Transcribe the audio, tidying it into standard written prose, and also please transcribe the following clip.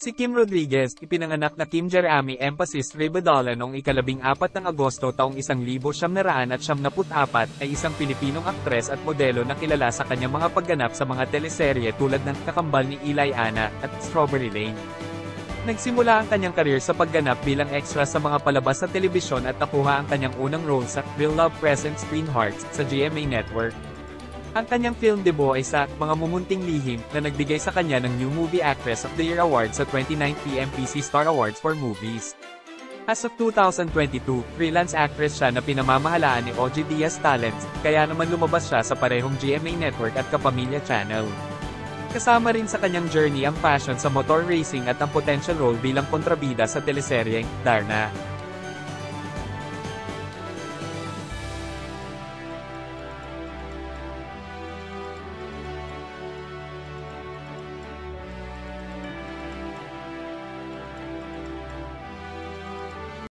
Si Kim Rodriguez, ipinanganak na Kim Jeremy Emphasis Ribadala noong ika-14 ng Agosto taong 1974, ay isang Pilipinong aktres at modelo na kilala sa kanyang mga pagganap sa mga teleserye tulad ng Kakambal ni Eli Ana at Strawberry Lane. Nagsimula ang kanyang karir sa pagganap bilang extra sa mga palabas sa telebisyon at nakuha ang kanyang unang role sa Real Love Presents Green Hearts sa GMA Network. Ang kanyang film debut ay sa Mga Mumunting Lihim na nagbigay sa kanya ng New Movie Actress of the Year Award sa 29th PMPC Star Awards for Movies. As of 2022, freelance actress siya na pinamamahalaan ni OG Diaz Talents, kaya naman lumabas siya sa parehong GMA Network at Kapamilya Channel. Kasama rin sa kanyang journey ang passion sa motor racing at ang potential role bilang kontrabida sa teleseryeng Darna.